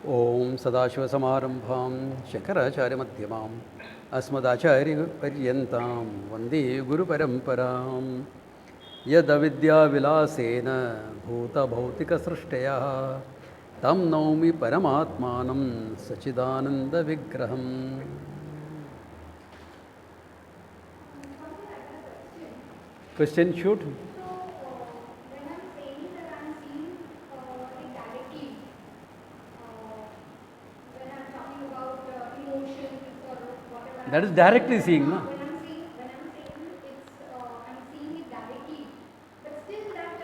Om Sadashivasamarampham Shankaracharyamध्यमाम् Asmadacharyaparyantam Vande Guru Paramparam Yadavidyavilasena Bhuta Bhautika Srishtayaha Tam Naumi Paramatmanam Sachidananda Vigraham. Question shoot. That is directly seeing, no? When I'm saying I'm seeing it directly, but still that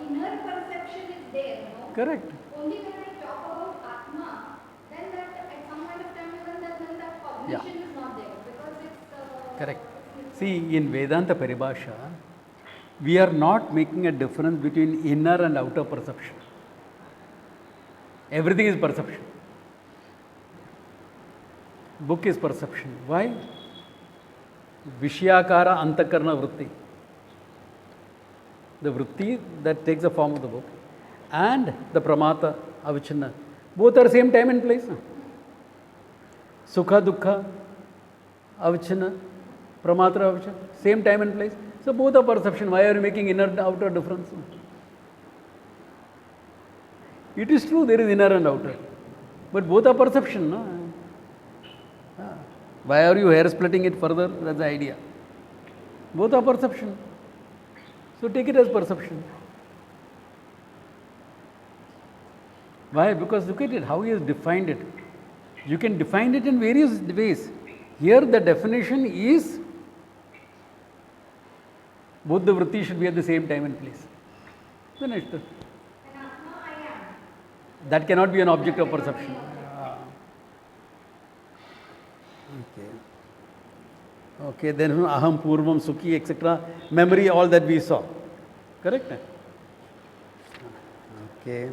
inner perception is there, Correct. Only when I talk about Atma, then that at some point of time, even that cognition is not there because it's correct. See, in Vedanta Paribhasa, we are not making a difference between inner and outer perception. Everything is perception. Book is perception. Why? Vishyakara antakarna vritti. The vritti that takes the form of the book and the pramata avichinna. Both are same time and place. Sukha dukkha avichinna, pramata avichinna, same time and place. So both are perception. Why are you making inner and outer difference? It is true there is inner and outer, but both are perception. No? Why are you hair splitting it further? That's the idea. Both are perception. So take it as perception. Why? Because look at it, how he has defined it. You can define it in various ways. Here the definition is both the vritti should be at the same time and place. Finished. That cannot be an object of perception. Okay, then aham, purvam, sukhi, etc. Memory, all that we saw. Correct? Okay.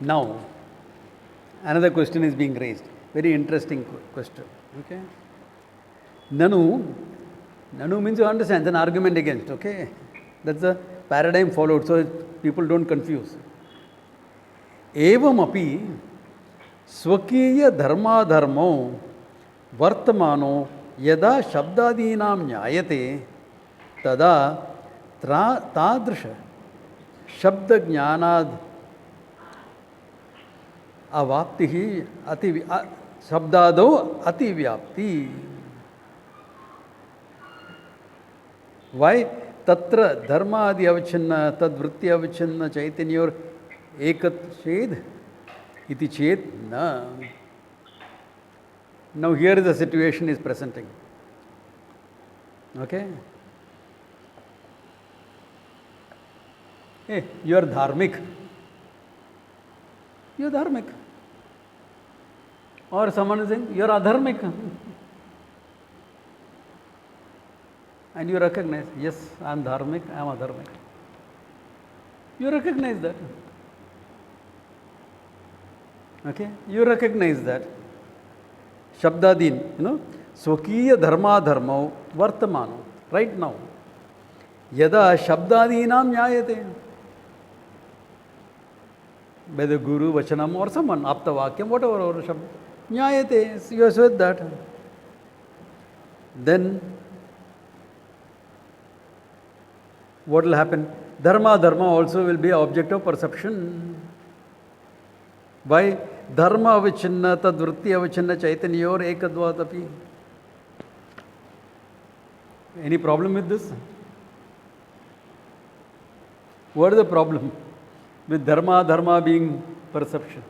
Now, another question is being raised. Very interesting question. Okay. Nanu means you understand, it's an argument against. Okay. That's the paradigm followed, so people don't confuse. Evam api स्वकीय धर्माधर्मो वर्तमानो यदा शब्दादीनां ज्ञायते तदा तादृश शब्द ज्ञानाद् अवाप्तिः शब्दादौ अतिव्याप्ति. Why? तत्र धर्मादि अवच्छिन्न तद्वृत्ति अवच्छिन्न चैतन्योर एकच्छेद iti chet na. Now here is the situation is presenting. Okay? Hey, you are dharmic. You are dharmic. Or someone is saying, you are adharmic. And you recognize, yes, I am dharmic, I am adharmic. You recognize that. Okay, you recognize that. Shabdadin, Swakiya dharma dharma vartamano, right now. Yada Shabdadinam nyayate. By the Guru, Vachanam or someone, Aptavakyam, whatever, or Shabd. Nyayate, you have said that. Then, what will happen? Dharma also will be object of perception. Why? Dharma avichinna tadvritti avichinna chaitanyor ekadvatapi. Any problem with this? What is the problem with dharma being perception?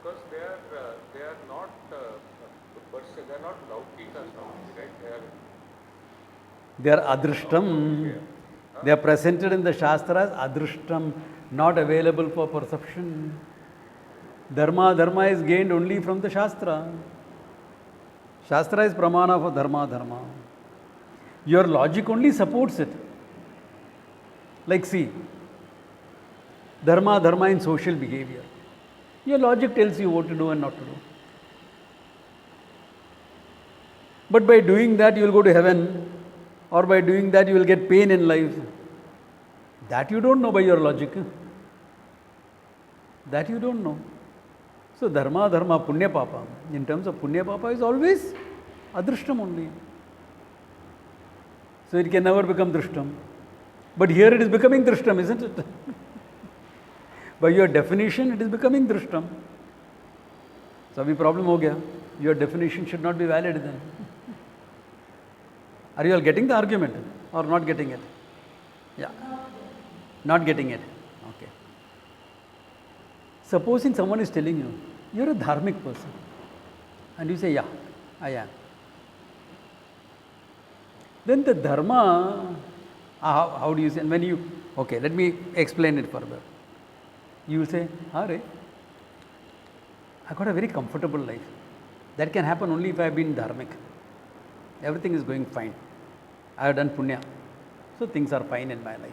Because they are not they are not laukika sounds, right? They are adrishtam. They are presented in the Shastras adrishtam, not available for perception. Dharma is gained only from the Shastra. Shastra is pramana for dharma. Your logic only supports it. Like see, dharma in social behavior. Your logic tells you what to do and not to do. But by doing that you will go to heaven, or by doing that you will get pain in life. That you don't know by your logic. That you don't know. So dharma, dharma, punya, papa. In terms of punya, papa is always adrishtam only. So it can never become drishtam. But here it is becoming drishtam, isn't it? By your definition, it is becoming drishtam. So abhi problem ho gaya. Your definition should not be valid then. Are you all getting the argument or not getting it? Yeah. Not getting it. Okay. Supposing someone is telling you, you're a dharmic person. And you say, yeah, I am. Then the dharma, how do you say? And when you, okay, let me explain it further. You will say, Hare, I got a very comfortable life. That can happen only if I have been dharmic. Everything is going fine. I have done punya. So things are fine in my life.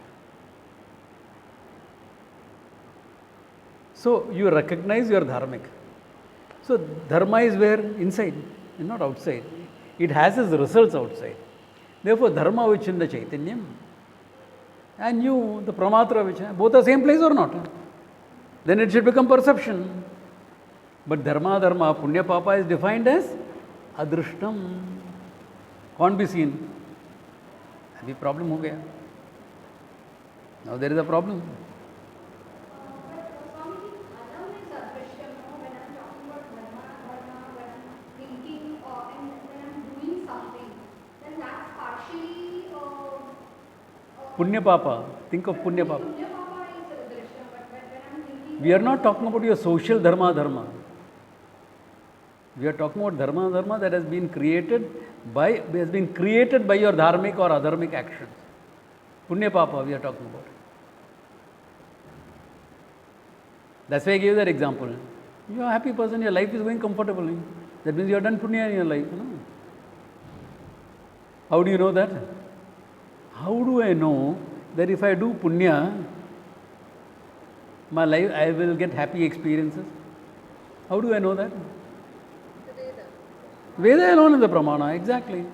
So you recognize you are dharmic. So dharma is where? Inside, not outside. It has its results outside. Therefore, dharma vichinda chaitanyam and you, the pramatra vichinda, both are same place or not? Then it should become perception. But dharma, dharma, punya, papa is defined as adrishtam. Can't be seen. Abhi problem ho gaya. Now there is a problem. But Swamiji, Adam is adrishtam, when I'm talking about dharma, when I'm thinking and when I'm doing something, then that's partially Punya, papa. Think of punya, papa. punya papa is adrishtam, but when I'm thinking We are not talking about your social dharma, dharma. We are talking about dharma, dharma that has been created by your dharmic or adharmic actions. Punya, papa we are talking about. That's why I gave that example. You are a happy person, your life is going comfortably. That means you have done punya in your life. No? How do you know that? How do I know that if I do punya, my life, I will get happy experiences? How do I know that? Veda alone is the pramana, exactly.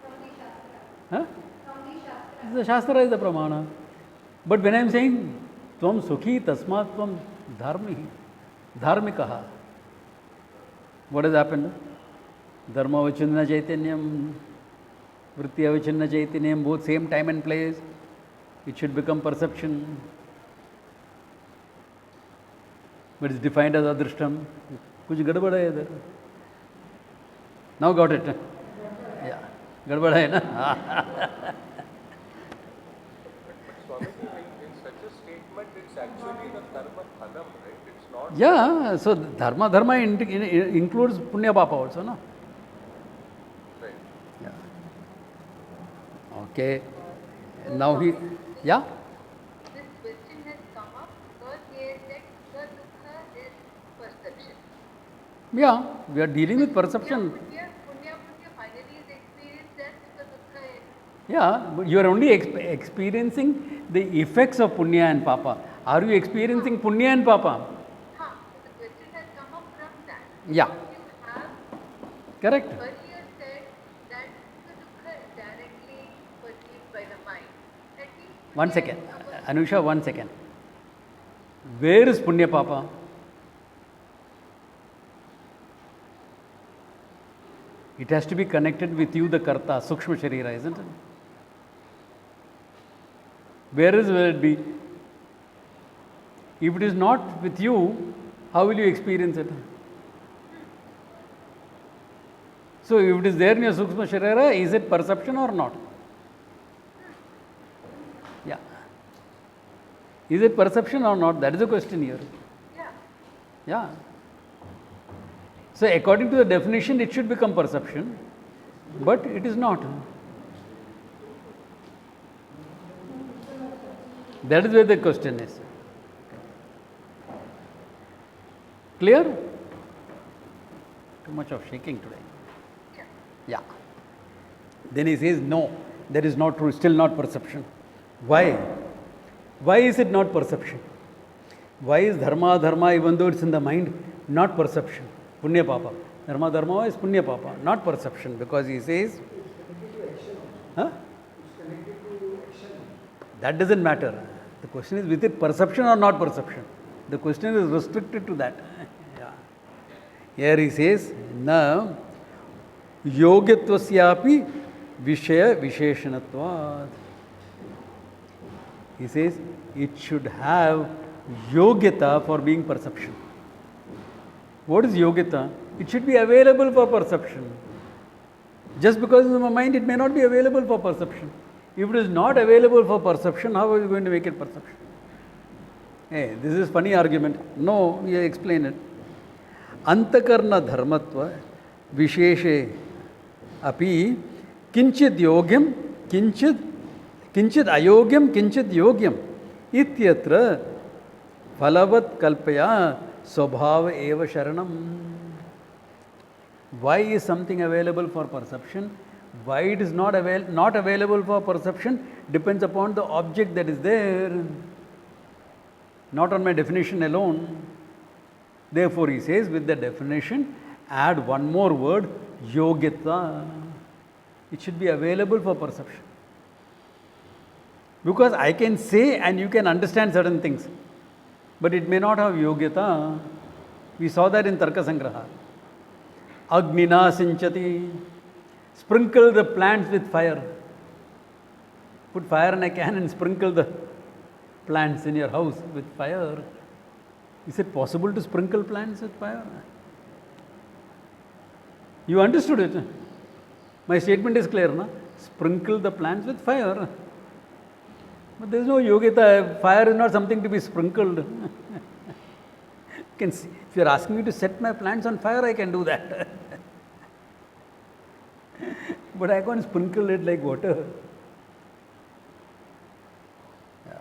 from the Shastra. Huh? From the Shastra. The Shastra is the pramana. But when I am saying, Tvam sukhi tasmat tvam dharmikaha, what has happened? Dharma vichinna chaitanyam, vritti avichinna chaitanyam, both same time and place. It should become perception. But it's defined as adrishtam. Kuch gadbad hai idhar. Now got it. Yeah. Gadbad hai na? Swamiji, in such a statement, it's actually the dharma phanam, right? It's not. Yeah, so dharma includes punya papa also, no? Right. Yeah. Okay. Now he, yeah? This question has come up because he said the dukkha is perception. Yeah, we are dealing with perception. Punya finally is experienced, that's the dukkha is. Yeah, but you are only experiencing the effects of punya and papa. Are you experiencing punya and papa? So the question has come up from that. Yeah, You have correct. earlier said that the dukkha is directly perceived by the mind. That means 1 second. Anusha, 1 second. Where is punya papa? It has to be connected with you, the karta, sukshma sharira, isn't it? Where will it be? If it is not with you, how will you experience it? So, if it is there in your sukshma sharira, is it perception or not? Yeah. Is it perception or not? That is the question here. yeah. Yeah. So, according to the definition, it should become perception, but it is not. That is where the question is. Clear? Too much of shaking today. Yeah. Then he says, no, that is not true, still not perception. Why? Why is it not perception? Why is dharma, even though it's in the mind, not perception? Punya papa. Dharma is punya papa, not perception, because he says, huh? That doesn't matter. The question is, with it perception or not perception? The question is restricted to that. Yeah. Here he says, na yogitvasyapi vishaya visheshanatvat. He says it should have yogyata for being perception. What is yogyata? It should be available for perception. Just because it's in my mind, it may not be available for perception. If it is not available for perception, how are you going to make it perception? Hey, this is funny argument. No, we explain it. Antakarna dharmatva visheshe api kinchid yogyam kinchid ayogyam kinchid yogyam ityatra phalavat kalpaya swabhava eva sharanam. Why is something available for perception? Why it is not available for perception depends upon the object that is there, not on my definition alone. Therefore, he says with the definition, add one more word, yogyata. It should be available for perception. Because I can say and you can understand certain things, but it may not have yogyata. We saw that in Tarka Sangraha. Agnina sinchati. Sprinkle the plants with fire. Put fire in a can and sprinkle the plants in your house with fire. Is it possible to sprinkle plants with fire? You understood it. My statement is clear, na? Sprinkle the plants with fire. But there is no yogita. Fire is not something to be sprinkled. You can see, if you are asking me to set my plants on fire, I can do that. But I can't sprinkle it like water. Yeah.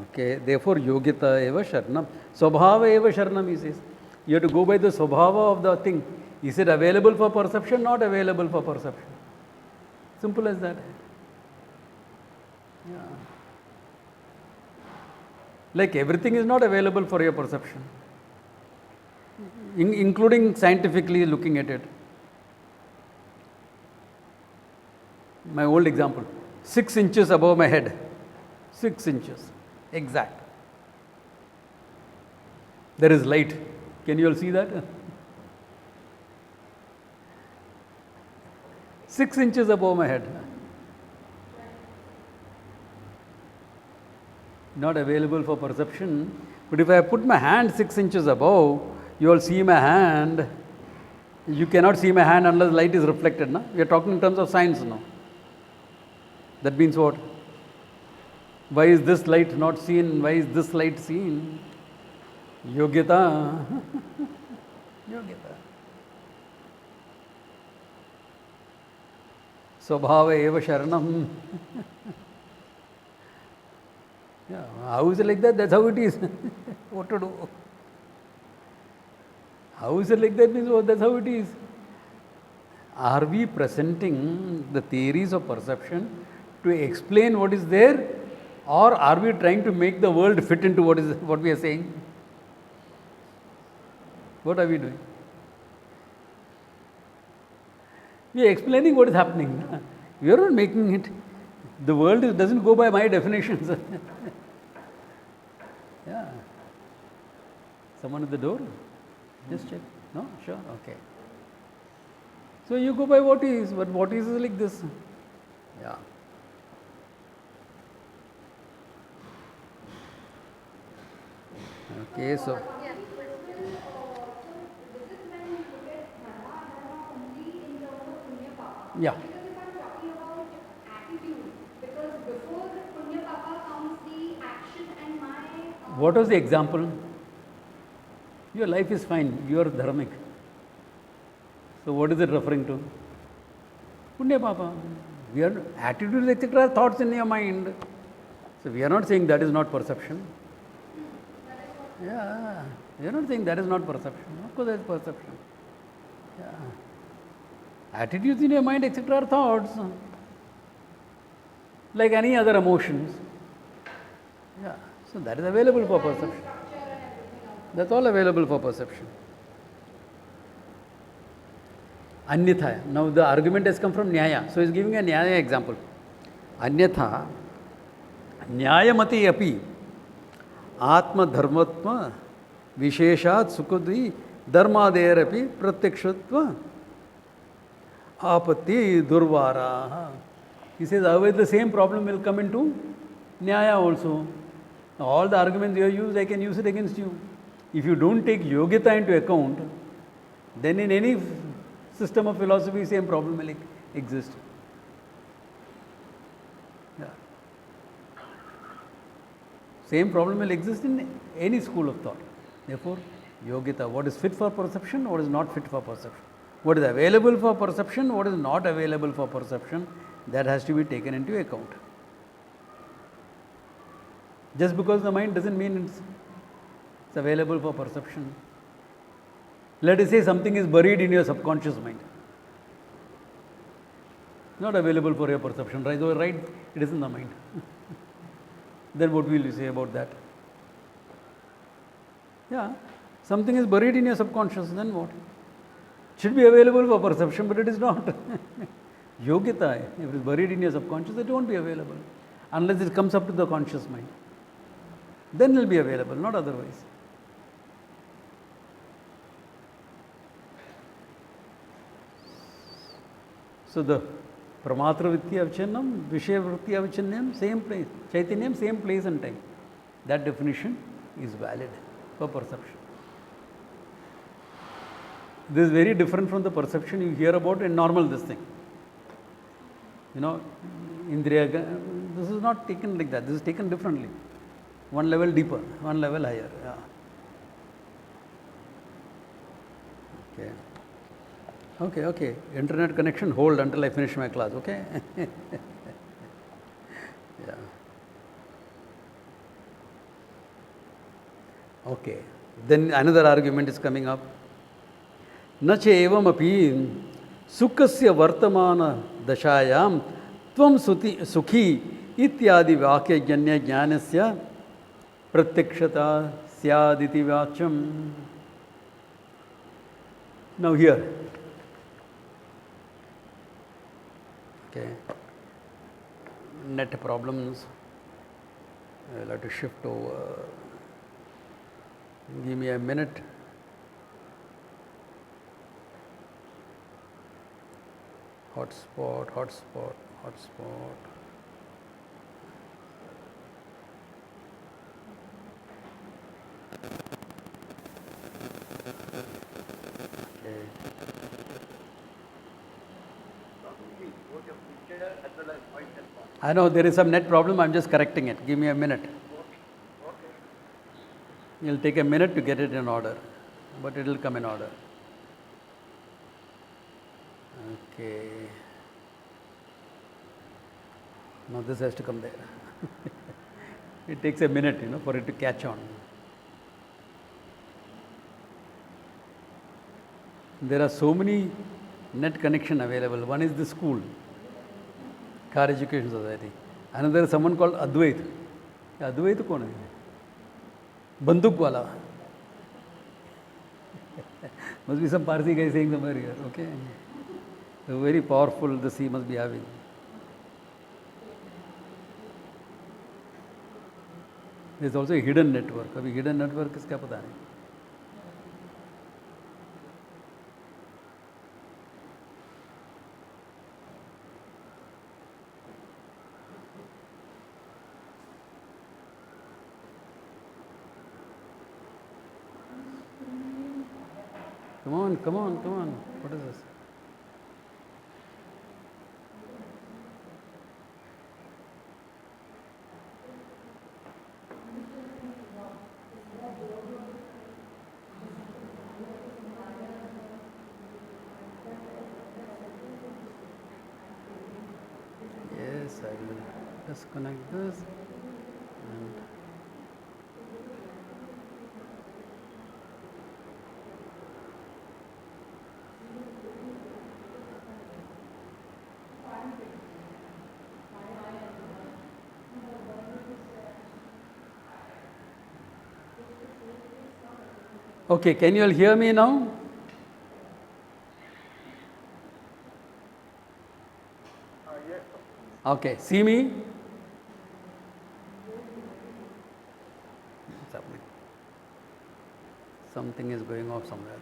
Okay, therefore yogita eva sharnam. Swabhava eva sharnam, he says. You have to go by the swabhava of the thing. Is it available for perception? Not available for perception. Simple as that. Yeah. Like everything is not available for your perception, including scientifically looking at it. My old example, 6 inches above my head, 6 inches, exact. There is light. Can you all see that? 6 inches above my head. Not available for perception. But if I put my hand 6 inches above, you all see my hand. You cannot see my hand unless light is reflected. No? We are talking in terms of science now. That means what? Why is this light not seen? Why is this light seen? Yogyata. Yogyata. Swabhava eva sharanam. Yeah, how is it like that? That's how it is. What to do? How is it like that? Means oh, that's how it is. Are we presenting the theories of perception to explain what is there, or are we trying to make the world fit into what we are saying? What are we doing? We are explaining what is happening. We are not making it. The world doesn't go by my definitions. Yeah. Someone at the door? Just check. No? Sure? Okay. So you go by what is, but what is like this. Yeah. Okay, so. This is when you look at dharma only in terms of punya papa. Yeah. Because if I'm talking about attitude, because before punya papa comes the action and my. What was the example? Your life is fine. You are dharmic. So what is it referring to? Punya papa. We are attitudes, etc. are thoughts in your mind. So we are not saying that is not perception. Yeah, we are not saying that is not perception. Of course, that is perception. Yeah. Attitudes in your mind, etc. are thoughts. Like any other emotions. Yeah. So that is available for perception. That's all available for perception. Anyatha. Now the argument has come from Nyaya. So he is giving a Nyaya example. Anyatha. Nyayamati api. Atma Dharmatma Visheshat Sukudi Dharmaderapi Pratyakshutva Apatti Durvara. He says, otherwise the same problem will come into Nyaya also. All the arguments you have used, I can use it against you. If you don't take Yogita into account, then in any system of philosophy, same problem will exist. Yeah. Same problem will exist in any school of thought. Therefore, Yogita, what is fit for perception, what is not fit for perception. What is available for perception, what is not available for perception, that has to be taken into account. Just because the mind doesn't mean it's available for perception. Let us say something is buried in your subconscious mind. Not available for your perception, right? Right? It is in the mind. Then what will you say about that? Yeah, something is buried in your subconscious, then what? It should be available for perception, but it is not. Yogita, if it is buried in your subconscious, it won't be available unless it comes up to the conscious mind. Then it will be available, not otherwise. So the Pramatra Vritti Avichinam, Vishaya Vritti Avichinnam, same place. Chaitanyam, same place and time. That definition is valid for perception. This is very different from the perception you hear about in normal this thing. You know, Indriya, this is not taken like that. This is taken differently. One level deeper, one level higher. Yeah. Okay. Okay. Internet connection, hold until I finish my class, okay? Yeah. Okay. Then another argument is coming up. Nacha evam api sukasya vartamana dashayam tvam sukhi ityadi vakya janya jnanasya pratyakshata syaditi vacham. Now here. Okay. Net problems. I'll have to shift over. Give me a minute. Hotspot. Okay. I know there is some net problem, I'm just correcting it. Give me a minute. It'll take a minute to get it in order, but it will come in order. Okay. Now this has to come there. It takes a minute, for it to catch on. There are so many net connection available. One is the school, Car Education Society. Another is someone called Advait. Advait कौन है? बंदूक वाला. Must be some Parsi guy saying somewhere here. Okay. So very powerful the sea must be having. There is also a hidden network. अभी hidden network किसका पता नहीं. Come on. What is this? Yes, I will disconnect this and okay, can you all hear me now? Yes. Okay, see me? Something is going off somewhere.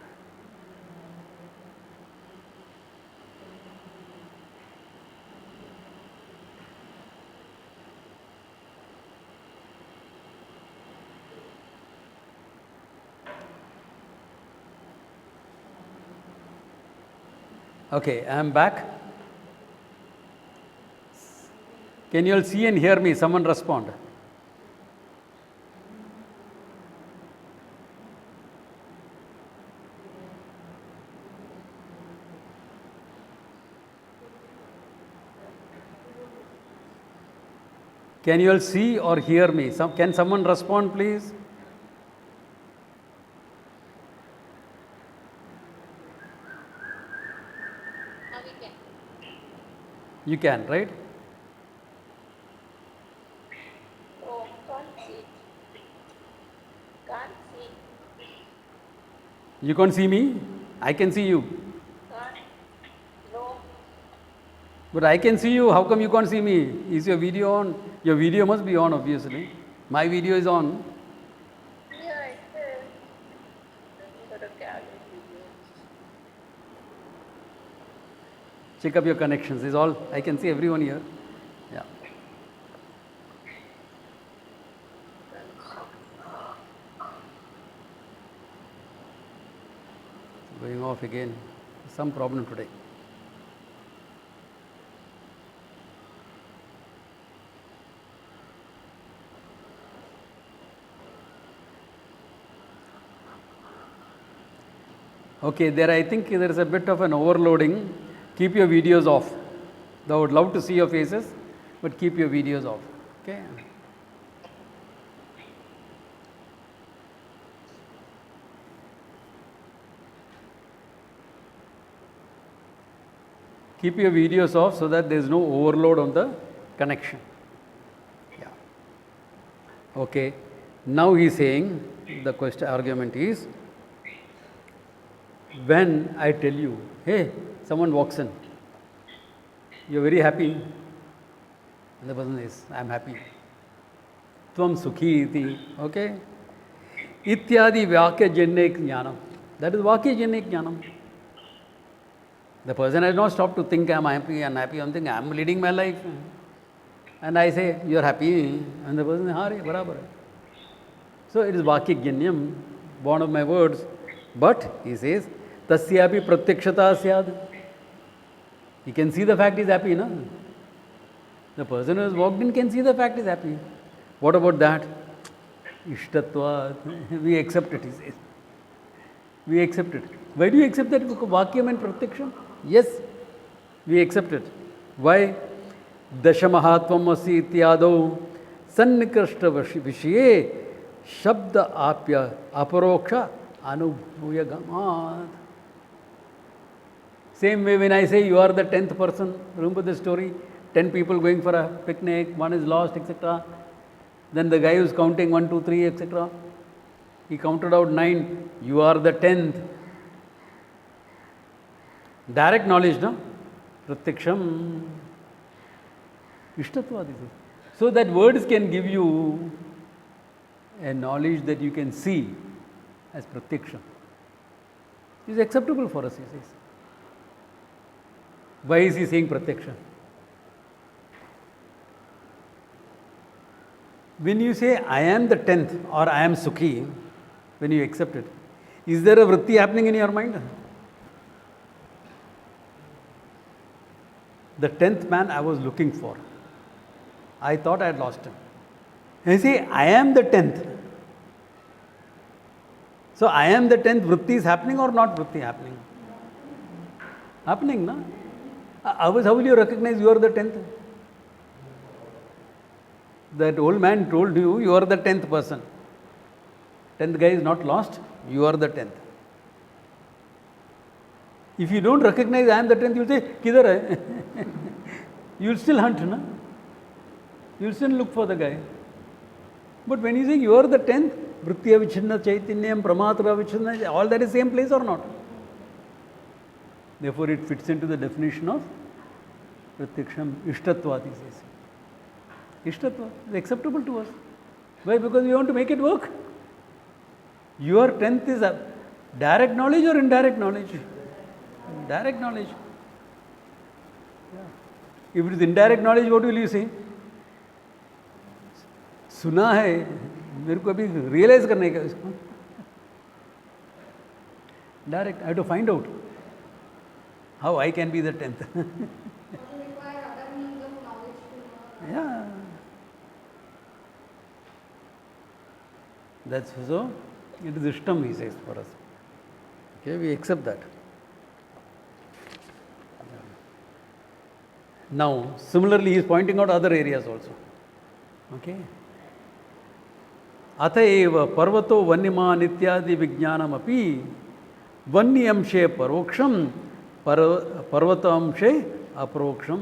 Okay, I am back. Can you all see and hear me? Someone respond. Can you all see or hear me? Can someone respond, please? Now we can. You can, right? Oh, can't see. Can't see. You can't see me? I can see you. Can't. No. But I can see you. How come you can't see me? Is your video on? Your video must be on, obviously. My video is on. Yeah, it is. Let me go to gallery video. Check up your connections. Is all. I can see everyone here. Yeah. Going off again. Some problem today. Okay, there I think there is a bit of an overloading. Keep your videos off. Though I would love to see your faces, but keep your videos off. Okay. Keep your videos off so that there is no overload on the connection. Yeah. Okay. Now he is saying the question argument is, when I tell you, hey, someone walks in, you are very happy, and the person is, I am happy. Tvam sukhi iti, okay? Ityadi vakya jnana jnanam. That is vakya jnana jnanam. The person has not stopped to think, I am happy, unhappy. I am thinking, I am leading my life. And I say, you are happy. And the person says, हाँ रे, बराबर है. So it is vakya jnanyam, born of my words. But he says, tasyapi pratyakshata syad. He can see the fact he is happy, no? The person who has walked in can see the fact he is happy. What about that? Ishtatva. We accept it, he says. We accept it. Why do you accept that? Because vakyam and pratyaksham? Yes, we accept it. Why? Dashamahatvam asi ityadau sannikrishta vishaye shabda apya aparoksha anubhuya gamat. Same way when I say you are the 10th person, remember the story? 10 people going for a picnic, one is lost, etc. Then the guy who is counting 1, 2, 3, etc. He counted out 9. You are the 10th. Direct knowledge, no? Pratyaksham. Ishtatva. So that words can give you a knowledge that you can see as pratyaksham. It is acceptable for us, he says. Why is he saying pratyaksham? When you say, I am the 10th or I am Sukhi, when you accept it, is there a vritti happening in your mind? The 10th man I was looking for. I thought I had lost him. And you say, I am the 10th. So, I am the 10th, vritti is happening or not vritti happening? Happening, no? How will you recognize you are the 10th? That old man told you, you are the 10th person. 10th guy is not lost, you are the 10th. If you don't recognize I am the 10th, you will say, Kidhar hai? You will still hunt, no? You will still look for the guy. But when you say you are the 10th, Vrittiya Vichinna Chaitanyam, Pramatra Vichinna, all that is same place or not? Therefore, it fits into the definition of Pratyaksham Ishtatva, he says. Ishtatva is acceptable to us. Why? Because we want to make it work. Your 10th is a direct knowledge or indirect knowledge? Direct knowledge. Yeah. If it is indirect knowledge, what will you say? सुना है, मेरे को अभी realise करने का इसको. Direct, I have to find out how I can be the 10th. Or to require other means of knowledge to know. Yeah. That's so. It is ishtam, he says, for us. Okay, we accept that. Now, similarly, he is pointing out other areas also. Okay. अतएव पर्वतो वन्यमान इत्यादि विज्ञानमपि वन्यंशे परोक्षम पर्वतांशे अपरोक्षम.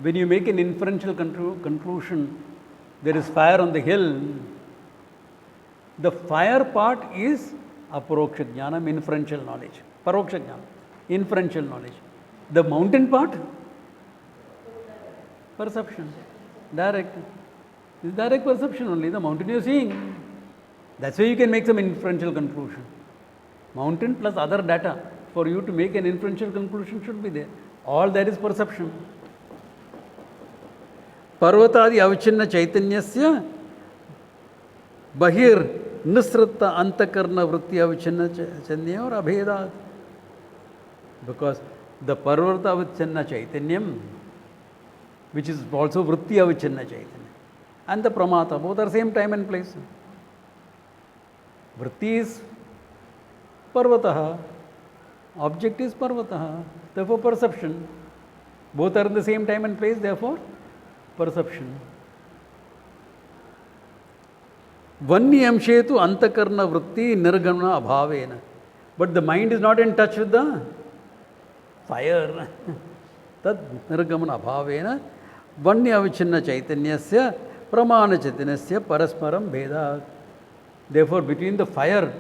When you make an inferential conclusion, there is fire on the hill, the fire part is aparoksha jnanam, inferential knowledge. Paroksha jnanam, inferential knowledge. The mountain part, perception, direct. It's direct perception only, the mountain you are seeing. That's why you can make some inferential conclusion. Mountain plus other data for you to make an inferential conclusion should be there. All that is perception. पर्वतादि अवचिन्न चैतन्यस्य बहिर् निसृत अंतकरण वृत्ति अवचिन्न चैतन्य और अभेदात्. Because the parvata avichinna chaitanyam, which is also vritti avichinna chaitanya, and the pramata, both are same time and place. Vritti is parvataha, object is parvataha, therefore perception. Both are in the same time and place, therefore perception. Vanyamshe tu antakarna vritti nirgamana abhavena. But the mind is not in touch with the fire. Tad nirgamana abhavena vanya avichinna chaitanyasya pramana chaitanyasya parasparam bheda. Therefore, between the fire,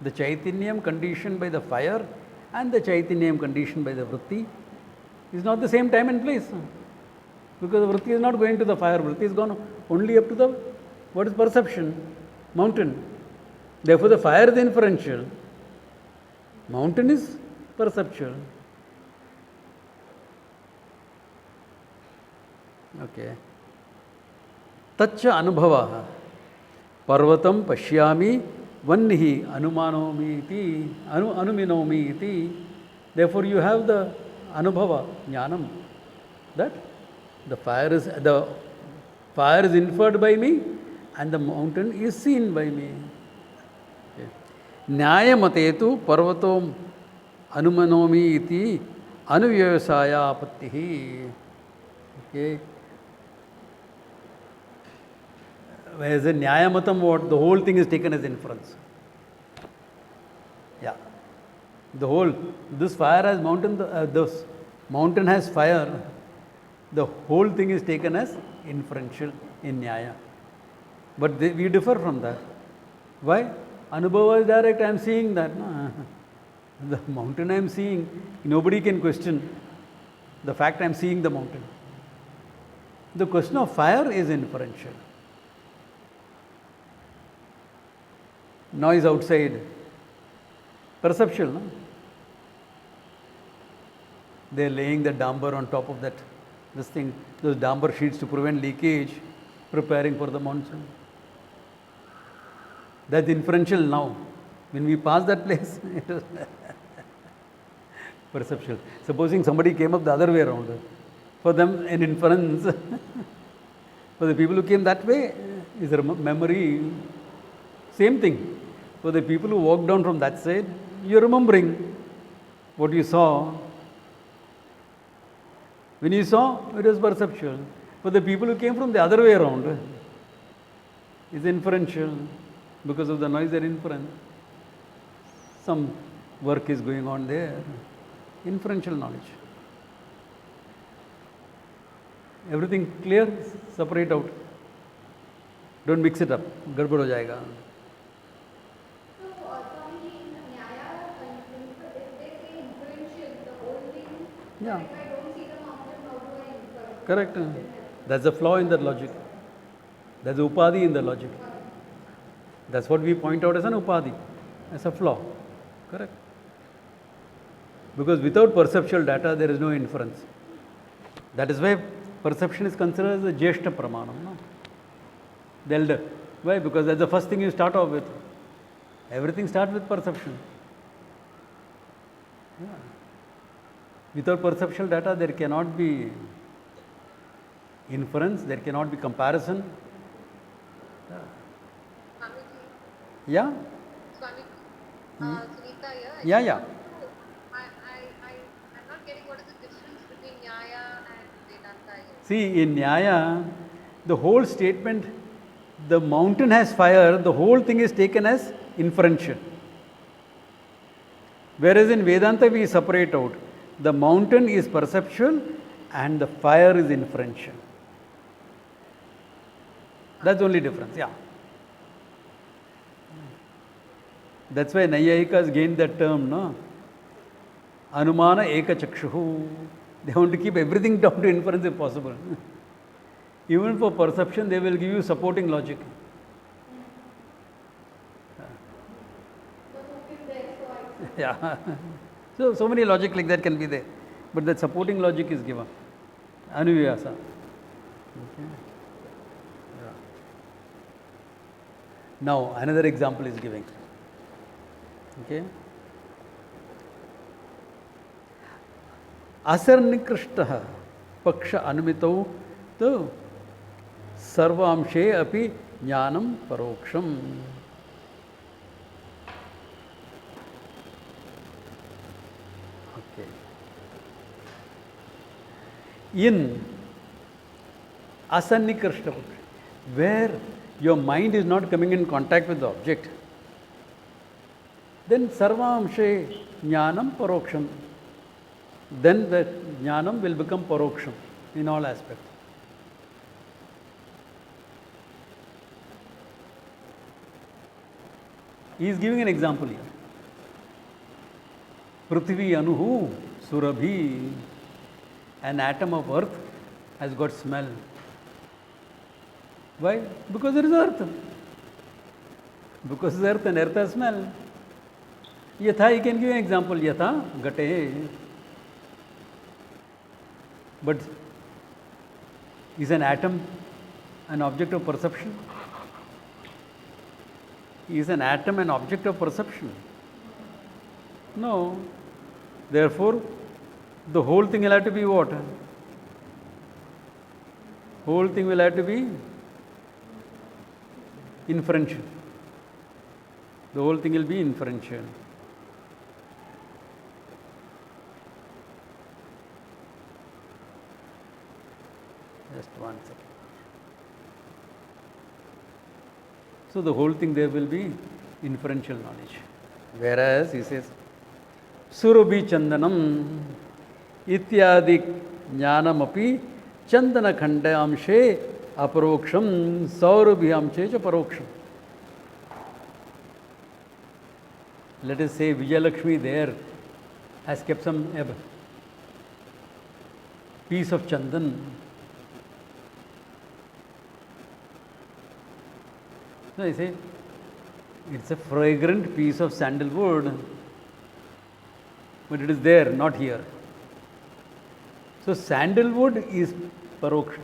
the chaitanyam conditioned by the fire and the chaitanyam conditioned by the vritti is not the same time and place. Because the vritti is not going to the fire, vritti is gone only up to the, what is perception? Mountain. Therefore, the fire is inferential, mountain is perceptual. Okay. Tacha anubhava. Parvatam pashyami vannihi anumanomi iti anuminomi iti. Therefore, you have the anubhava, jnanam, that the fire is inferred by me and the mountain is seen by me. Okay. Nyaya matetu parvatom anumanomi iti anuvyavasaya apattihi. Okay. Whereas in Nyayamatam, what? The whole thing is taken as inference. Yeah. The whole, this fire has mountain, this mountain has fire. The whole thing is taken as inferential in Nyaya. But we differ from that. Why? Anubhava is direct, I am seeing that. No? The mountain I am seeing, nobody can question the fact I am seeing the mountain. The question of fire is inferential. Noise outside, perceptual, no? They are laying the damper on top of that, this thing, those damper sheets to prevent leakage, preparing for the monsoon. That's inferential now. When we pass that place, it is perceptual. Supposing somebody came up the other way around, for them an inference. For the people who came that way, is a memory. Same thing. For the people who walked down from that side, you are remembering what you saw. When you saw, it was perceptual. For the people who came from the other way around, is inferential. Because of the noise, they are inference. Some work is going on there. Inferential knowledge. Everything clear? Separate out. Don't mix it up. Garbad ho jayega. So, Swamiji, in Nyaya, if they say inferential, the whole thing, Yeah. if I don't see the mountain, how do I infer? Correct. That's a flaw in the logic. That's a upadi in the logic. That's what we point out as an upadhi, as a flaw. Correct? Because without perceptual data, there is no inference. That is why perception is considered as a jeshta pramanam. No? The elder. Why? Because that's the first thing you start off with. Everything starts with perception. Yeah. Without perceptual data, there cannot be inference, there cannot be comparison. Swamiji, Yeah? Swamiji, Sunita here. Yeah, yeah. I'm not getting what is the difference between Nyaya and Vedanta here. See, in Nyaya, the whole statement, the mountain has fire, the whole thing is taken as inferential. Whereas in Vedanta, we separate out. The mountain is perceptual and the fire is inferential. That's the only difference, yeah. That's why Nayayikas gained that term, no? Anumana eka chakshuhu. They want to keep everything down to inference if possible. Even for perception, they will give you supporting logic. Yeah. So many logic like that can be there. But that supporting logic is given. Anuvyasa. Okay. Yeah. Now, another example is giving. Okay. असर्निकृष्टः पक्ष अनुमितौ तो सर्वांशे अपि ज्ञानं परोक्षम्. Okay. In asannikrishta, where your mind is not coming in contact with the object, then sarvamshe jnanam paroksham. Then the jnanam will become paroksham in all aspects. He is giving an example here. Prithvi anuhu surabhi, an atom of earth has got smell. Why? Because there is earth. Because there is earth and earth has smell. Yatha, he can give an example. Yatha gate. But is an atom an object of perception? Is an atom an object of perception? No. Therefore, the whole thing will have to be what? Whole thing will have to be inferential. The whole thing will be inferential. Just 1 second. So the whole thing there will be inferential knowledge. Whereas he says, Surabhi Chandanam Ityadi Jnanamapi Chandana Khanda Amshe Aparoksham Saurabhi Amshe cha Paroksham. Let us say Vijayalakshmi there has kept some piece of chandan. So I say, it's a fragrant piece of sandalwood, but it is there, not here. So sandalwood is paroksham,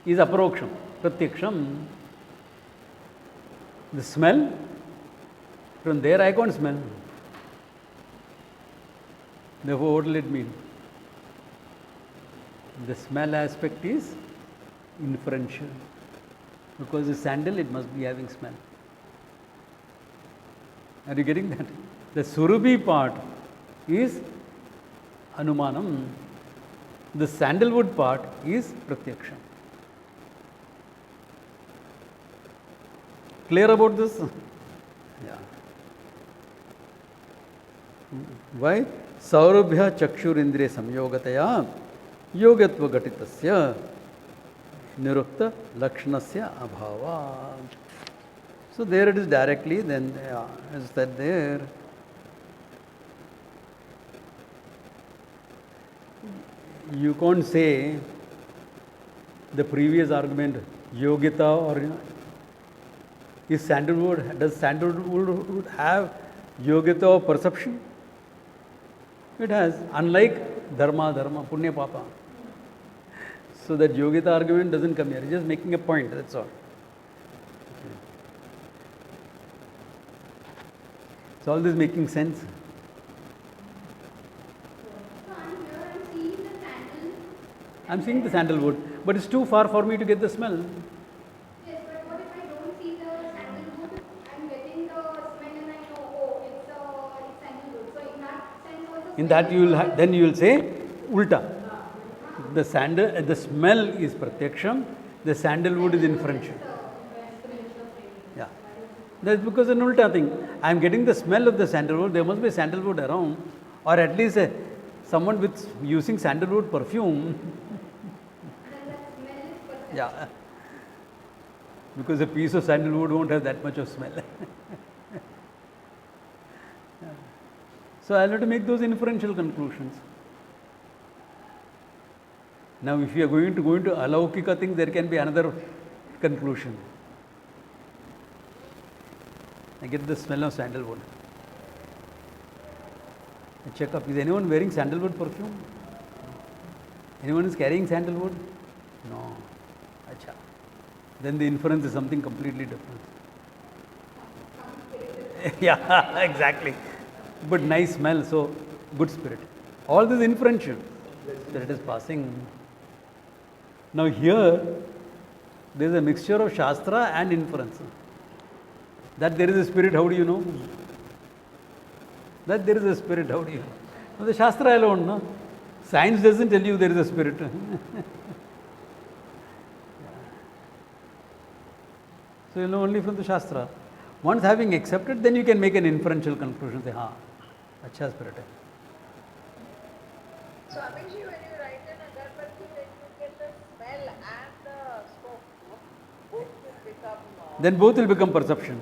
is aparoksham, pratyaksham. The smell, from there I can't smell. Therefore, what will it mean? The smell aspect is inferential. Because the sandal, it must be having smell. Are you getting that? The surabhi part is anumanam. The sandalwood part is pratyaksham. Clear about this? Yeah. Why? Saurabhya chakshurindriya samyogataya yogatva gatitasya nirukta lakshanasya abhava. So there it is directly, then as said there. You can't say the previous argument, yogita or Does sandalwood have yogita of perception? It has, unlike dharma, punya, papa. So that yogita argument doesn't come here. It's just making a point, that's all. Is all this making sense? So I'm here, I'm seeing the sandal. I'm seeing the sandalwood, but it's too far for me to get the smell. Yes, but what if I don't see the sandalwood? I'm getting the smell and I know, oh, it's sandalwood. So in that sense also. In that then you will say ulta. The smell is pratyaksham, the sandalwood is inferential. Yeah. That's because an ulta thing. I am getting the smell of the sandalwood, there must be sandalwood around, or at least someone with using sandalwood perfume. Then that smell is perception. Yeah. Because a piece of sandalwood won't have that much of smell. So I'll have to make those inferential conclusions. Now, if you are going to go into alaukika things, there can be another conclusion. I get the smell of sandalwood. I check up, is anyone wearing sandalwood perfume? Anyone is carrying sandalwood? No. Acha. Then the inference is something completely different. Yeah, exactly. But nice smell, so good spirit. All this inferential that it is passing. Now here, there is a mixture of Shastra and inference. That there is a spirit, how do you know? That there is a spirit, how do you know? Now the Shastra alone, no? Science doesn't tell you there is a spirit. So you know only from the Shastra. Once having accepted, then you can make an inferential conclusion. Say, ha, acha spirit hai. So, Amishji, when you write an agarbatti, then you get the smell and the smoke. Both will become. Then both will become perception.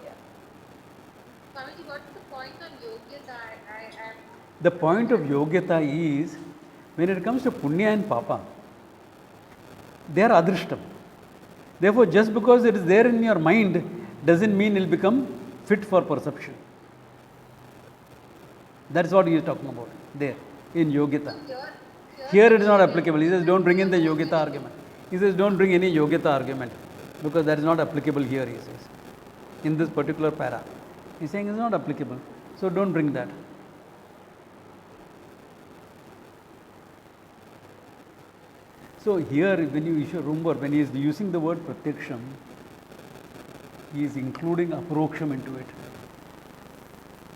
Yeah. Swamiji, what is the point on yogyata? I am. The point of yogyata is, when it comes to punya and papa, they are adrishtam. Therefore, just because it is there in your mind, doesn't mean it will become fit for perception. That's what he is talking about there, in yogita. Here it is not applicable. He says, don't bring in the yogita argument. He says, don't bring any yogita argument, because that is not applicable here, he says. In this particular para. He is saying it's not applicable. So don't bring that. So here, when you remember, when he is using the word pratyaksham, he is including aparoksham into it.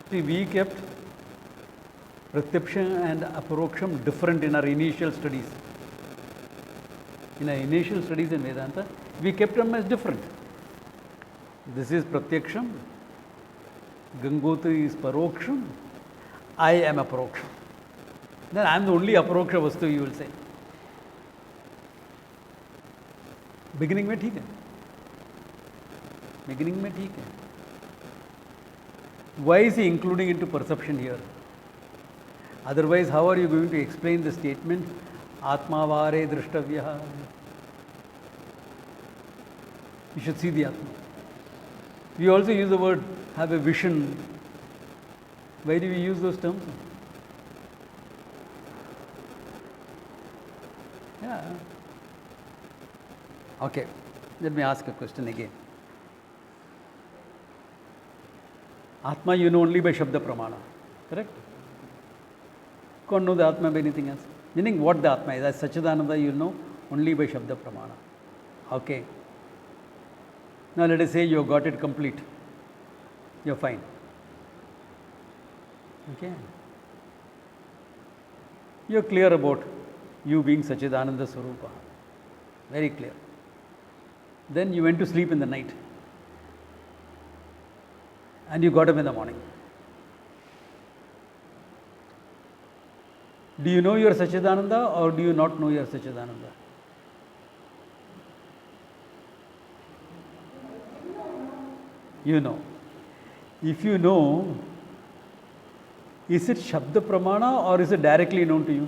See, we kept pratyaksham and aparoksham different in our initial studies. In our initial studies in Vedanta, we kept them as different. This is pratyaksham, Gangotri is paroksham, I am aparoksham. Then I am the only aparoksha vastu, you will say. Beginning में ठीक है. Beginning में ठीक है. Why is he including into perception here? Otherwise, how are you going to explain the statement Atma vare drishtavyah? You should see the Atma. We also use the word have a vision. Why do we use those terms? Yeah. Okay, let me ask a question again. Atma you know only by Shabda Pramana, correct? Can't know the Atma by anything else. Meaning what the Atma is, as Sachidananda you know only by Shabda Pramana. Okay. Now let us say you have got it complete. You are fine. Okay. You are clear about you being Sachidananda Swarupa. Very clear. Then you went to sleep in the night. And you got up in the morning. Do you know you are Sachidananda or do you not know you are Sachidananda? You know. If you know, is it Shabda Pramana or is it directly known to you?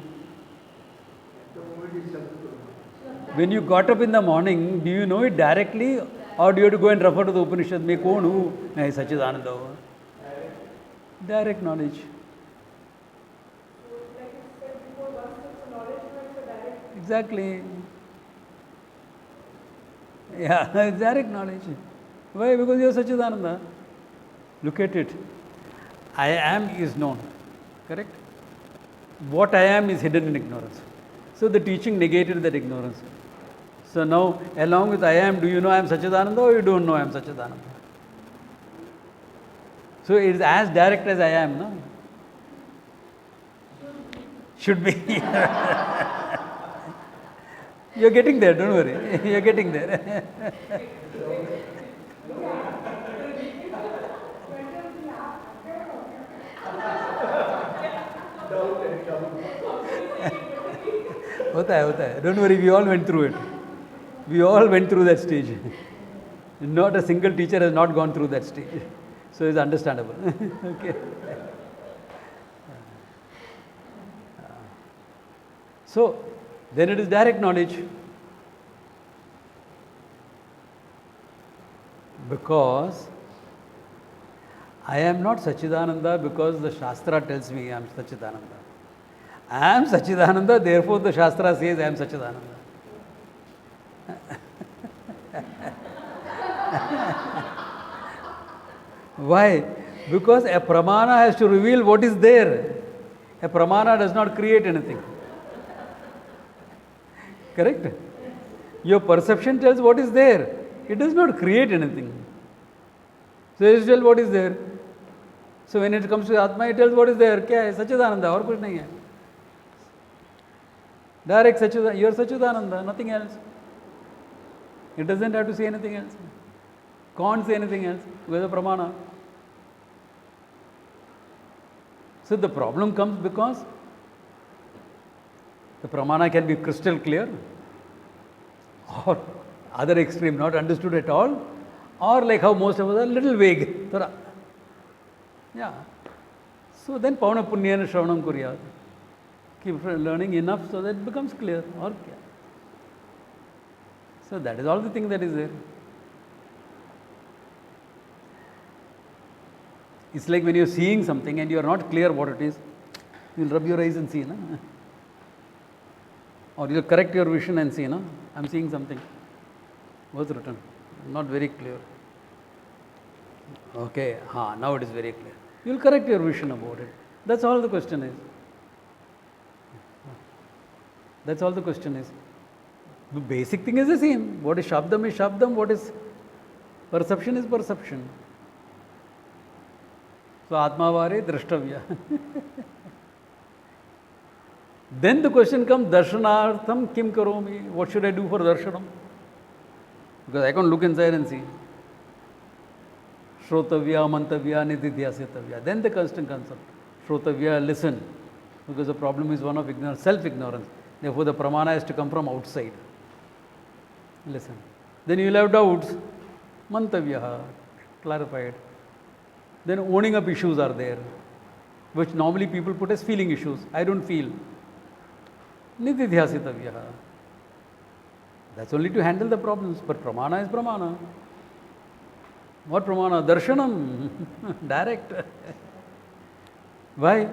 When you got up in the morning, do you know it directly Or do you have to go and refer to the Upanishad? Me kon hu? Nahi, Sachidananda ho. Direct knowledge. So, like you said before, once it's a knowledge, it's a direct. Exactly. Yeah, direct knowledge. Why? Because you are Sachidananda. Look at it. I am is known. Correct? What I am is hidden in ignorance. So the teaching negated that ignorance. So now, along with I am, do you know I am Sachidananda or you don't know I am Sachidananda? So it is as direct as I am, no? Should be. You're getting there, don't worry. You're getting there. होता है. Don't worry, we all went through it. We all went through that stage. Not a single teacher has not gone through that stage. So it's understandable. Okay. So then it is direct knowledge. Because I am not Sachidananda because the Shastra tells me I am Sachidananda. I am Sachidananda, therefore the Shastra says I am Sachidananda. Why? Because a pramana has to reveal what is there. A pramana does not create anything. Correct? Your perception tells what is there. It does not create anything. So it tells what is there. So when it comes to Atma, it tells what is there. क्या है? Sachidananda, और कुछ नहीं है. Direct Sachidananda, you are Sachidananda, nothing else. It doesn't have to say anything else. Can't say anything else with a pramana. So the problem comes because the pramana can be crystal clear, or other extreme, not understood at all, or like how most of us are, little vague. Yeah. So then Pavana Punyana Shravanam Kuryat. Keep learning enough so that it becomes clear. Or kya? So that is all the thing that is there. It's like when you're seeing something and you are not clear what it is, you'll rub your eyes and see, no? Or you'll correct your vision and see, no? I'm seeing something. What's written? Not very clear. Okay, now it is very clear. You'll correct your vision about it. That's all the question is. That's all the question is. The basic thing is the same. What is Shabdam is Shabdam, what is perception is perception. So Atmavare Drashtavya. Then the question comes, Darshanartham Kim Karomi? What should I do for Darshanam? Because I can't look inside and see. Shrotavya, Mantavya, Nididhyasitavya. Then the constant concept. Shrotavya, listen. Because the problem is one of ignorance, self-ignorance. Therefore the pramana has to come from outside. Listen. Then you will have doubts. Mantavya, clarified. Then owning up issues are there, which normally people put as feeling issues. I don't feel. Nididhyasitavya. That's only to handle the problems. But pramana is pramana. What pramana? Darshanam. Direct. Why?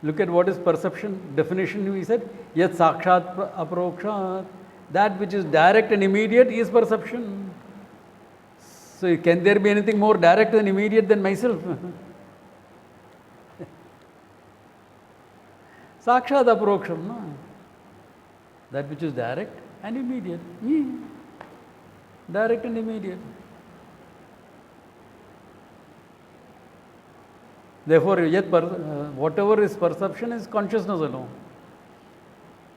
Look at what is perception. Definition we said. Yat sakshat aprokshat. That which is direct and immediate is perception. So can there be anything more direct and immediate than myself? Sakshat aproksham. No? That which is direct and immediate. Me. Direct and immediate. Therefore, whatever is perception is consciousness alone.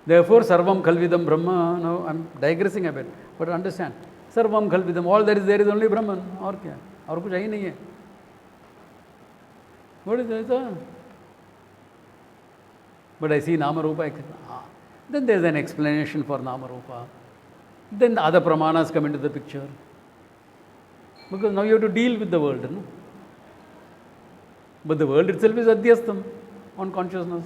Therefore, Sarvam Khalvidam Brahma. Now, I'm digressing a bit, but understand. Sarvam Khalvidam, all that is there is only Brahman. Or kya? Aur kuch hai nahi hai. What is that? But I see Nama Rupa. Then there is an explanation for Nama Rupa. Then the other pramanas come into the picture. Because now you have to deal with the world. No? But the world itself is adhyastam on consciousness.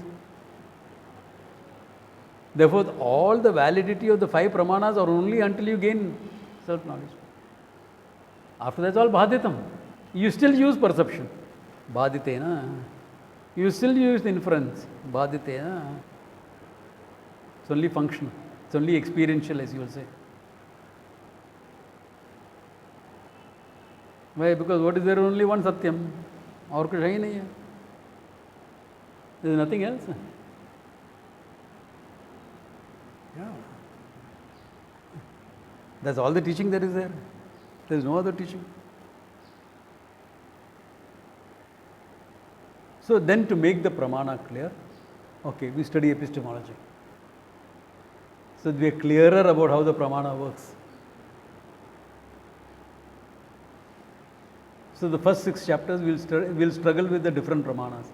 Therefore, all the validity of the 5 pramanas are only until you gain self-knowledge. After that, it's all bhaditam. You still use perception. Bhaditena. You still use inference. Bhaditena. It's only functional. It's only experiential, as you will say. Why? Because what is there? Only one Satyam. और कुछ है ही नहीं है. There is nothing else. Yeah. That's all the teaching that is there. There is no other teaching. So then to make the pramana clear, okay, we study epistemology. So we are clearer about how the pramana works. So the first 6 chapters we'll struggle with the different pramanas.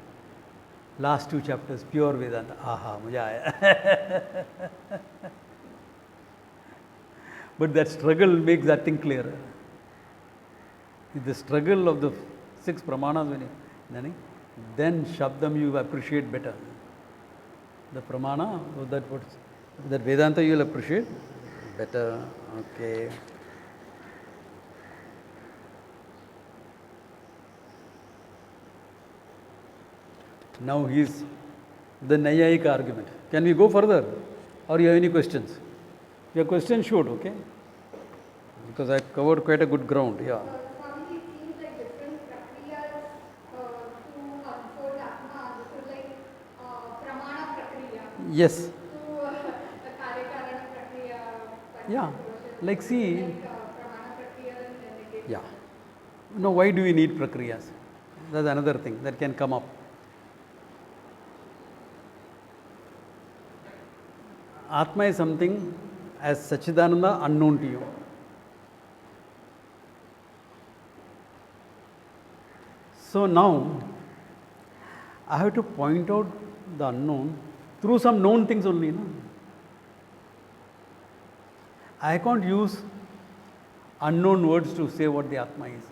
Last 2 chapters, pure Vedanta. Aha, muja aaya. But that struggle makes that thing clearer. The struggle of the 6 pramanas, then Shabdam you appreciate better. The pramana, that Vedanta you will appreciate better. Okay. Now he's the Nayayika argument. Can we go further? Or you have any questions? Your question should, okay? Because I covered quite a good ground, yeah. Swamiji, it seems like different prakriyas to unfold Atma. This is like pramana prakriya. Yes. To karyakarana prakriya. Yeah. Like see. Pramana prakriya and negate. Yeah. No, why do we need prakriyas? That's another thing that can come up. Atma is something as Sachidananda unknown to you. So now, I have to point out the unknown through some known things only. No? I can't use unknown words to say what the Atma is.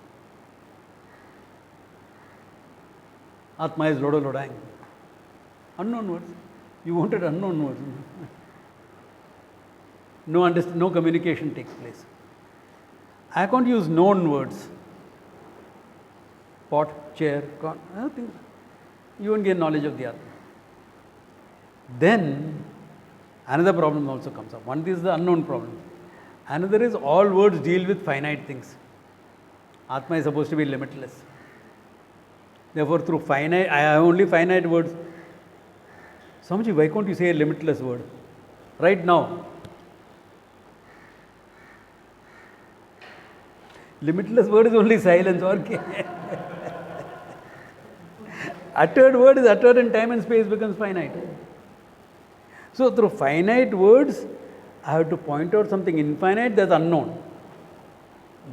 Atma is Lodo Lodang. Unknown words. You wanted unknown words. No communication takes place. I can't use known words. Pot, chair, nothing. You won't get knowledge of the Atma. Then, another problem also comes up. One is the unknown problem. Another is all words deal with finite things. Atma is supposed to be limitless. Therefore, through finite, I have only finite words. Swamiji, why can't you say a limitless word? Right now. Limitless word is only silence. Okay. Uttered word is uttered in time and space becomes finite. So through finite words, I have to point out something infinite that's unknown.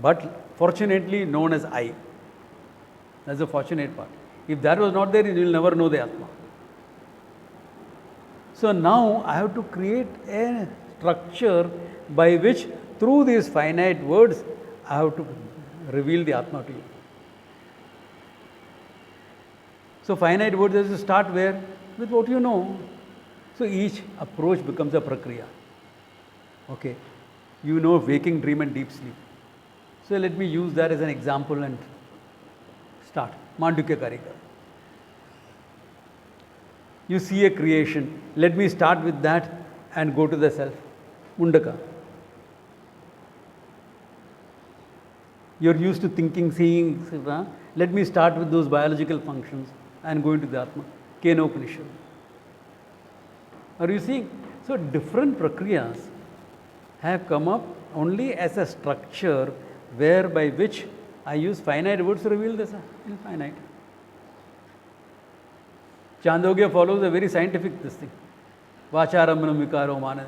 But fortunately known as I. That's the fortunate part. If that was not there, you will never know the Atma. So now I have to create a structure by which through these finite words, I have to reveal the Atma to you. So finite words has to start where? With what you know. So each approach becomes a prakriya. Okay. You know waking, dream and deep sleep. So let me use that as an example and start. Mandukya Karika. You see a creation. Let me start with that and go to the self. Mundaka. You're used to thinking, seeing, etc. Let me start with those biological functions and go into the Atma. Kenopanishad. Are you seeing? So different prakriyas have come up only as a structure whereby which I use finite words to reveal this infinite. Chandogya follows a very scientific this thing. Vacharamana vikaro manade.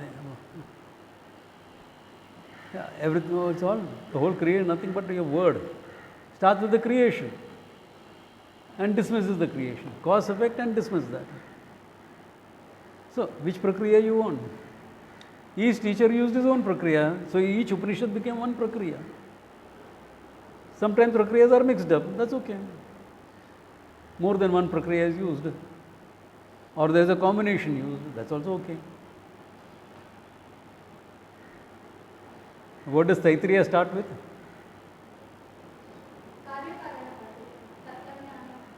Yeah, everything, it's all, the whole creation, nothing but your word. Starts with the creation and dismisses the creation. Cause, effect and dismiss that. So, which prakriya you want? Each teacher used his own prakriya, so each Upanishad became one prakriya. Sometimes prakriyas are mixed up, that's okay. More than one prakriya is used. Or there is a combination used, that's also okay. What does Taittiriya start with?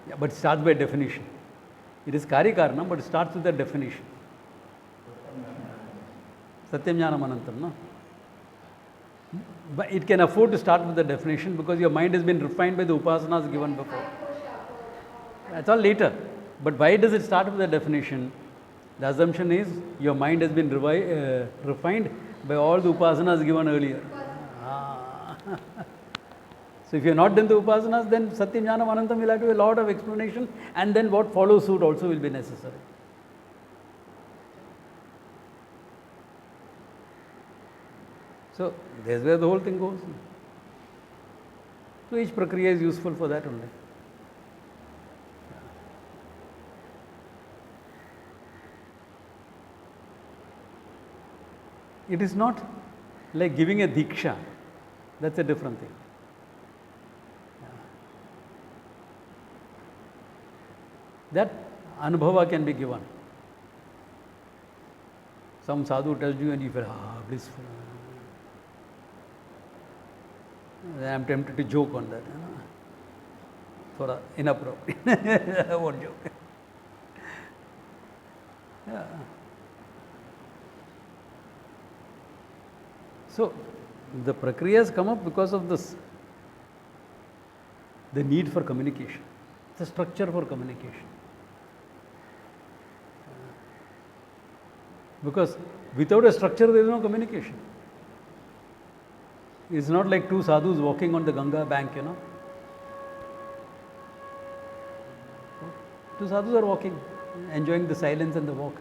Yeah, but it starts by definition. It is Karikaranam, but it starts with the definition. Satyam Jnanam Anantam, no? But it can afford to start with the definition because your mind has been refined by the upasanas given before. That's all later. But why does it start with the definition? The assumption is your mind has been refined by all the upasanas given earlier. So if you have not done the upasanas, then Satyam Jnanam Anantam will have to be a lot of explanation, and then what follows suit also will be necessary. So that's where the whole thing goes. So each prakriya is useful for that only. It is not like giving a diksha. That's a different thing. That anubhava can be given. Some sadhu tells you and you feel, blissful. I am tempted to joke on that. For inappropriate. I won't joke. Yeah. So, the prakriyas come up because of this, the need for communication, the structure for communication. Because without a structure, there is no communication. It's not like two sadhus walking on the Ganga bank, Two sadhus are walking, enjoying the silence and the walk.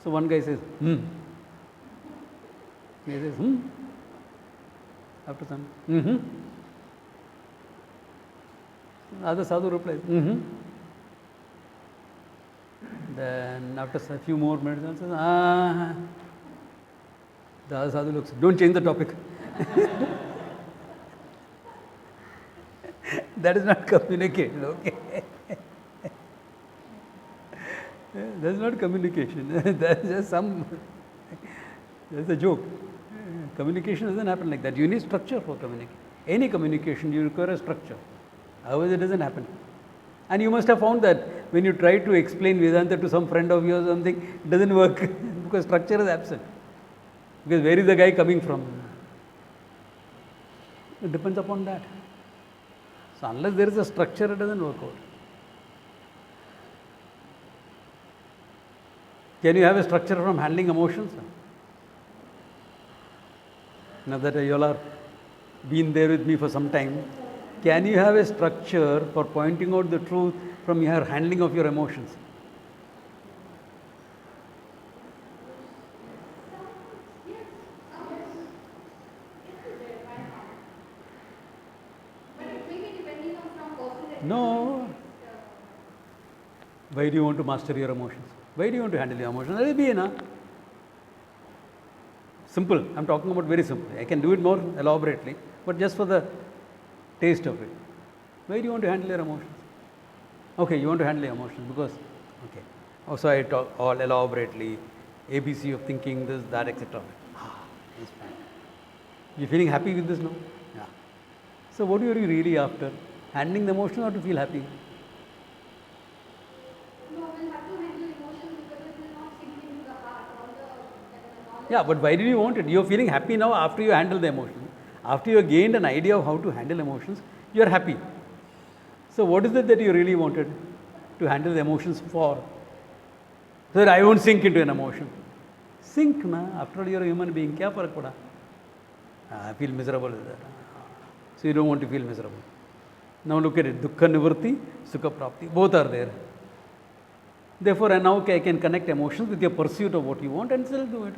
So one guy says, He says, After some, The other sadhu replies, Then after a few more minutes, says, The other sadhu looks, don't change the topic. That is not communication, okay? That's not communication. That's just that's a joke. Communication doesn't happen like that. You need structure for communication. Any communication, you require a structure. Otherwise, it doesn't happen. And you must have found that when you try to explain Vedanta to some friend of yours or something, it doesn't work because structure is absent. Because where is the guy coming from? It depends upon that. So unless there is a structure, it doesn't work out. Can you have a structure from handling emotions? Now that you all are been there with me for some time, can you have a structure for pointing out the truth from your handling of your emotions? No. Why do you want to master your emotions? Why do you want to handle your emotions? Let it be enough. Simple. I am talking about very simple. I can do it more elaborately, but just for the taste of it. Why do you want to handle your emotions? Okay, you want to handle your emotions because, okay. Also, I talk all elaborately, ABC of thinking, this, that, etc. It's fine. You feeling happy with this now? Yeah. So, what are you really after? Handling the emotion or to feel happy? Yeah, but why did you want it? You are feeling happy now after you handle the emotion. After you have gained an idea of how to handle emotions, you are happy. So what is it that you really wanted to handle the emotions for? So that I won't sink into an emotion. Sink, na? After all, you are a human being. Kya farak pada? I feel miserable with that. So you don't want to feel miserable. Now look at it. Dukkha nivritti, sukha prapti. Both are there. Therefore, now I can connect emotions with your pursuit of what you want and still do it.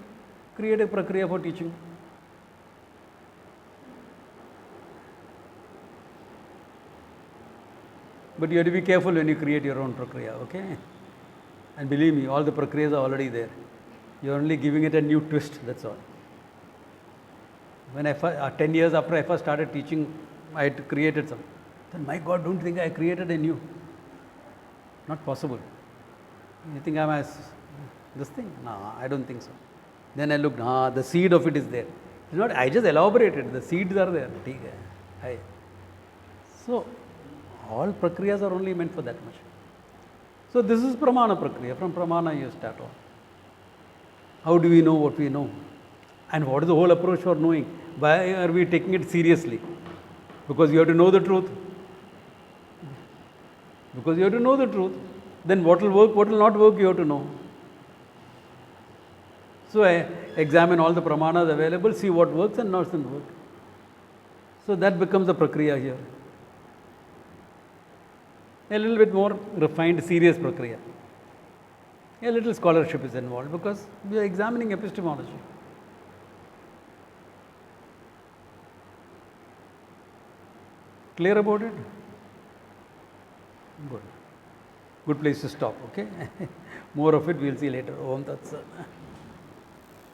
Create a prakriya for teaching. But you have to be careful when you create your own prakriya, okay? And believe me, all the prakriyas are already there. You are only giving it a new twist, that's all. When 10 years after I first started teaching, I had created some. Then, my God, don't think I created a new. Not possible. You think I'm as this thing? No, I don't think so. Then I looked, the seed of it is there. It's not, I just elaborated, the seeds are there. So, All prakriyas are only meant for that much. So this is pramana prakriya. From pramana you start on. How do we know what we know? And what is the whole approach for knowing? Why are we taking it seriously? Because you have to know the truth. Because you have to know the truth. Then what will work, what will not work, you have to know. So I examine all the pramanas available, see what works and not doesn't work. So that becomes the prakriya here. A little bit more refined, serious prakriya. A little scholarship is involved because we are examining epistemology. Clear about it? Good. Good place to stop, okay? More of it we will see later. Om Tat Sat.